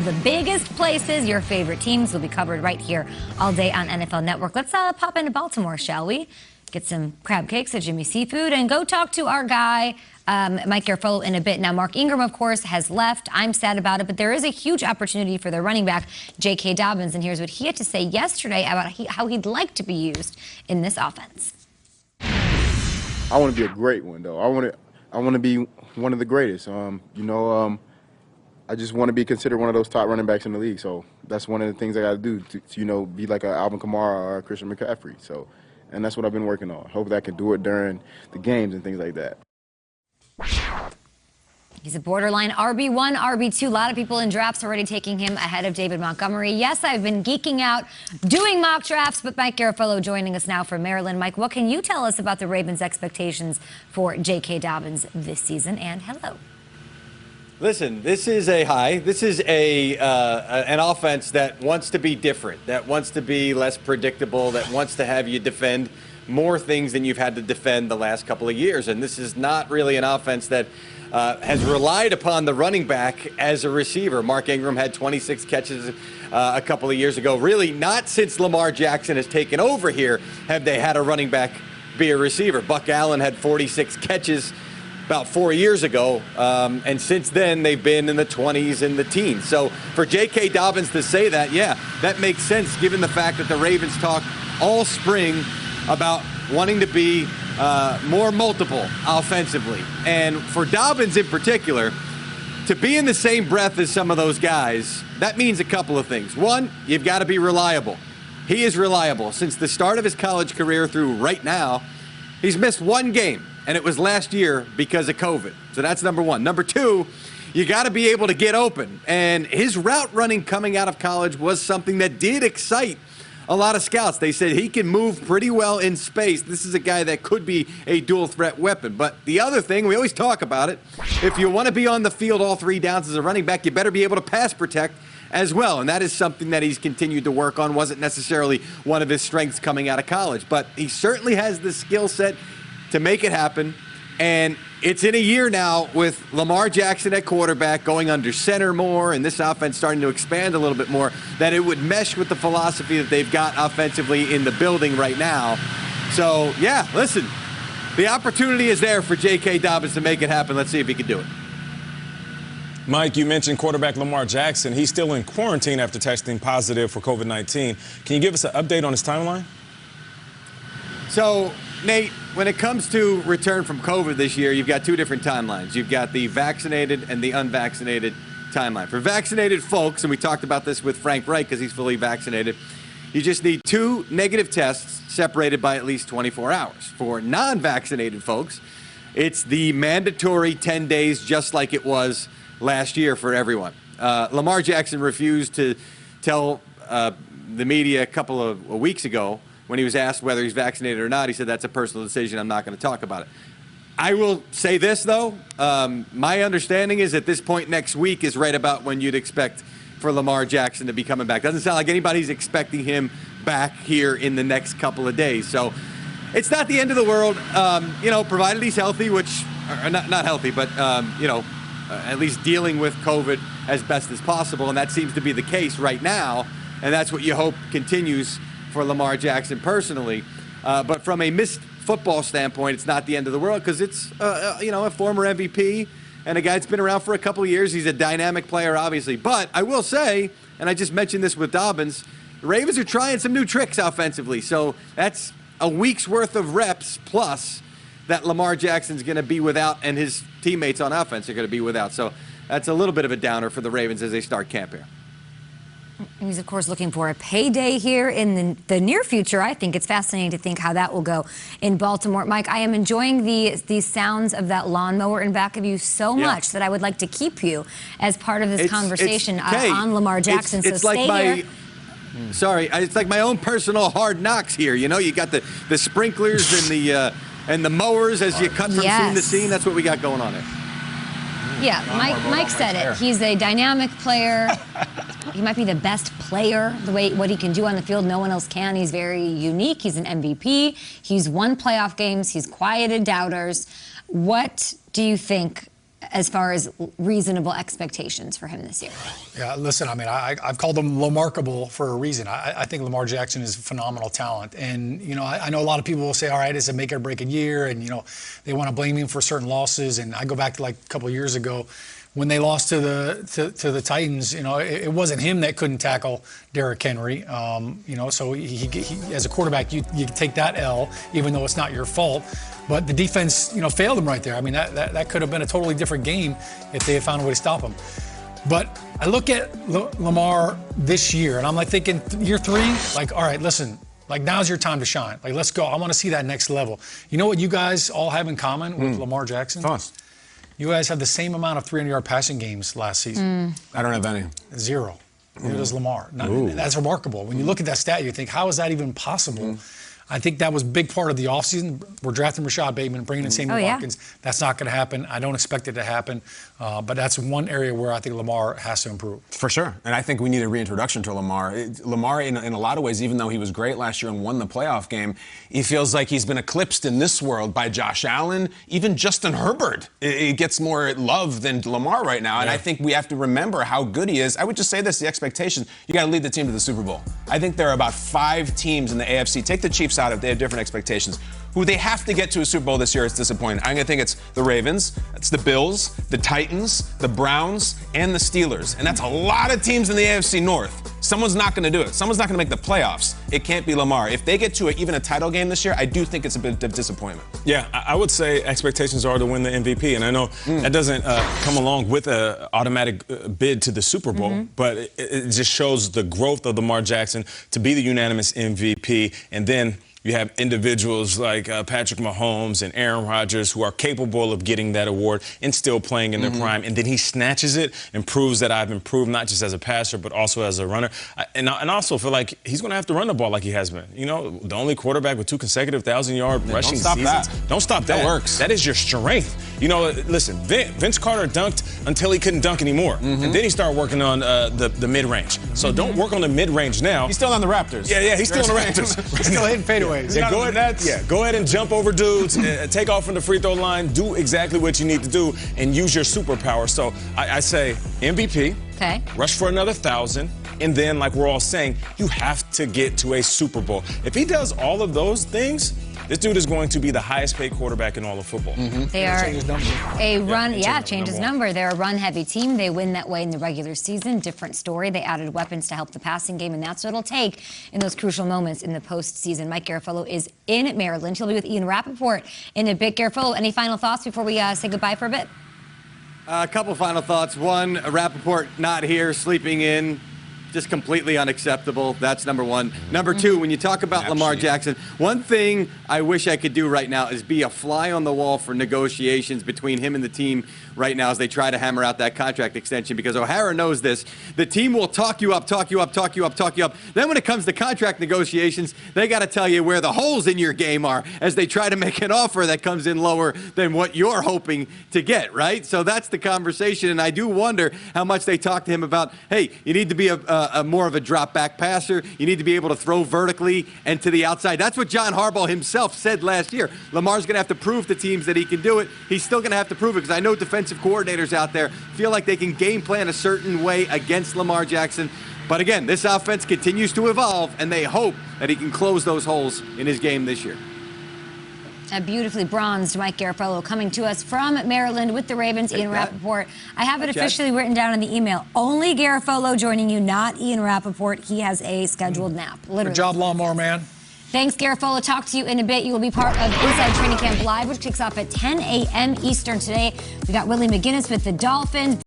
The biggest places, your favorite teams will be covered right here all day on NFL Network. Let's pop into Baltimore, shall we? Get some crab cakes at Jimmy's Seafood and go talk to our guy, Mike Garafolo, in a bit. Now, Mark Ingram, of course, has left. I'm sad about it, but there is a huge opportunity for their running back, J.K. Dobbins, and here's what he had to say yesterday about how he'd like to be used in this offense. I want to be a great one, though. I want to be one of the greatest. I just want to be considered one of those top running backs in the league. So that's one of the things I got to do to be like an Alvin Kamara or a Christian McCaffrey. So, and that's what I've been working on. Hope that I can do it during the games and things like that. He's a borderline RB1, RB2. A lot of people in drafts already taking him ahead of David Montgomery. Yes, I've been geeking out doing mock drafts, but Mike Garafolo joining us now from Maryland. Mike, what can you tell us about the Ravens' expectations for J.K. Dobbins this season? And hello. Listen, this is an offense that wants to be different, that wants to be less predictable, that wants to have you defend more things than you've had to defend the last couple of years. And this is not really an offense that has relied upon the running back as a receiver. Mark Ingram had 26 catches a couple of years ago. Really, not since Lamar Jackson has taken over here have they had a running back be a receiver. Buck Allen had 46 catches about 4 years ago, and since then they've been in the 20s and the teens. So for J.K. Dobbins to say that, yeah, that makes sense given the fact that the Ravens talked all spring about wanting to be more multiple offensively. And for Dobbins in particular, to be in the same breath as some of those guys, that means a couple of things. One, you've got to be reliable. He is reliable. Since the start of his college career through right now, he's missed one game, and it was last year because of COVID. So that's number one. Number two, you got to be able to get open. And his route running coming out of college was something that did excite a lot of scouts. They said he can move pretty well in space. This is a guy that could be a dual threat weapon. But the other thing, we always talk about it, if you want to be on the field all 3 downs as a running back, you better be able to pass protect as well. And that is something that he's continued to work on. Wasn't necessarily one of his strengths coming out of college. But he certainly has the skill set to make it happen. And it's in a year now with Lamar Jackson at quarterback, going under center more, and this offense starting to expand a little bit more, that it would mesh with the philosophy that they've got offensively in the building right now. So, yeah, listen, the opportunity is there for J.K. Dobbins to make it happen. Let's see if he can do it. Mike, you mentioned quarterback Lamar Jackson. He's still in quarantine after testing positive for COVID-19. Can you give us an update on his timeline? So, Nate, when it comes to return from COVID this year, you've got 2 different timelines. You've got the vaccinated and the unvaccinated timeline. For vaccinated folks, and we talked about this with Frank Wright because he's fully vaccinated, you just need 2 negative tests separated by at least 24 hours. For non-vaccinated folks, it's the mandatory 10 days just like it was last year for everyone. Lamar Jackson refused to tell the media a couple of weeks ago when he was asked whether he's vaccinated or not. He said, that's a personal decision. I'm not going to talk about it. I will say this, though. My understanding is at this point next week is right about when you'd expect for Lamar Jackson to be coming back. Doesn't sound like anybody's expecting him back here in the next couple of days. So it's not the end of the world, provided he's healthy, which, or not healthy, but, at least dealing with COVID as best as possible. And that seems to be the case right now. And that's what you hope continues for Lamar Jackson personally. But from a missed football standpoint, it's not the end of the world because it's, a former MVP and a guy that's been around for a couple of years. He's a dynamic player, obviously. But I will say, and I just mentioned this with Dobbins, the Ravens are trying some new tricks offensively. So that's a week's worth of reps plus that Lamar Jackson's going to be without and his teammates on offense are going to be without. So that's a little bit of a downer for the Ravens as they start camp here. He's, of course, looking for a payday here in the near future. I think it's fascinating to think how that will go in Baltimore. Mike, I am enjoying these sounds of that lawnmower in back of you so much that I would like to keep you as part of this conversation on Lamar Jackson. It's like it's like my own personal hard knocks here. You got the sprinklers and the mowers as you cut from scene to scene. That's what we got going on there. Yeah, Mike said it. He's a dynamic player. He might be the best player, what he can do on the field. No one else can. He's very unique. He's an MVP. He's won playoff games. He's quieted doubters. What do you think as far as reasonable expectations for him this year? Yeah, listen, I mean, I've called him Lamarkable for a reason. I think Lamar Jackson is a phenomenal talent. And, you know, I know a lot of people will say, all right, it's a make or break a year. And, you know, they want to blame him for certain losses. And I go back to like a couple of years ago when they lost to the Titans. You know, it wasn't him that couldn't tackle Derrick Henry. You know, so he as a quarterback, you take that L, even though it's not your fault. But the defense, you know, failed him right there. I mean, that could have been a totally different game if they had found a way to stop him. But I look at Lamar this year, and I'm like thinking year 3, like, all right, listen, like now's your time to shine. Like, let's go. I want to see that next level. You know what you guys all have in common with Lamar Jackson? Us. You guys have the same amount of 300-yard passing games last season. I don't have any. 0. Neither does Lamar. That's remarkable. When you look at that stat, you think, how is that even possible? I think that was a big part of the offseason. We're drafting Rashad Bateman, bringing in Sammy Watkins. That's not going to happen. I don't expect it to happen. But that's one area where I think Lamar has to improve. For sure. And I think we need a reintroduction to Lamar. Lamar, in a lot of ways, even though he was great last year and won the playoff game, he feels like he's been eclipsed in this world by Josh Allen. Even Justin Herbert he gets more love than Lamar right now. And I think we have to remember how good he is. I would just say this, the expectation, you got to lead the team to the Super Bowl. I think there are about 5 teams in the AFC. Take the Chiefs out if they have different expectations. Who they have to get to a Super Bowl this year is disappointing. I'm going to think it's the Ravens, it's the Bills, the Titans, the Browns, and the Steelers. And that's a lot of teams in the AFC North. Someone's not going to do it. Someone's not going to make the playoffs. It can't be Lamar. If they get to even a title game this year, I do think it's a bit of disappointment. Yeah, I would say expectations are to win the MVP. And I know that doesn't come along with an automatic bid to the Super Bowl, but it just shows the growth of Lamar Jackson to be the unanimous MVP. And then you have individuals like Patrick Mahomes and Aaron Rodgers who are capable of getting that award and still playing in their prime. And then he snatches it and proves that I've improved not just as a passer but also as a runner. And I also feel like he's going to have to run the ball like he has been. You know, the only quarterback with 2 consecutive 1,000-yard rushing seasons. Don't stop that. That works. That is your strength. You know, listen, Vince Carter dunked until he couldn't dunk anymore. And then he started working on the mid-range. So don't work on the mid-range now. He's still on the Raptors. Yeah, he's still on the Raptors. He's still hitting fadeaways. Yeah, go ahead and jump over dudes, take off from the free throw line, do exactly what you need to do, and use your superpower. So I say MVP, rush for another 1,000, and then, like we're all saying, you have to get to a Super Bowl. If he does all of those things, this dude is going to be the highest paid quarterback in all of football. They are change his number. They're a run-heavy team. They win that way in the regular season. Different story. They added weapons to help the passing game, and that's what it'll take in those crucial moments in the postseason. Mike Garafolo is in Maryland. He'll be with Ian Rappaport in a bit. Garafolo, any final thoughts before we say goodbye for a bit? A couple final thoughts. One, Rappaport not here, sleeping in. Just completely unacceptable. That's number one. Number 2, when you talk about Lamar Jackson, one thing I wish I could do right now is be a fly on the wall for negotiations between him and the team right now as they try to hammer out that contract extension, because O'Hara knows this. The team will talk you up. Then when it comes to contract negotiations, they got to tell you where the holes in your game are as they try to make an offer that comes in lower than what you're hoping to get, right? So that's the conversation, and I do wonder how much they talk to him about, hey, you need to be a more of a drop-back passer. You need to be able to throw vertically and to the outside. That's what John Harbaugh himself said last year. Lamar's going to have to prove to teams that he can do it. He's still going to have to prove it, because I know defensive coordinators out there feel like they can game plan a certain way against Lamar Jackson. But again, this offense continues to evolve, and they hope that he can close those holes in his game this year. A beautifully bronzed Mike Garafolo coming to us from Maryland with the Ravens. Ian Rappaport. I have it officially written down in the email. Only Garafolo joining you, not Ian Rappaport. He has a scheduled nap. Literally. Good job, Lawnmower Man. Thanks, Garafolo. Talk to you in a bit. You will be part of Inside Training Camp Live, which kicks off at 10 a.m. Eastern today. We got Willie McGinnis with the Dolphins.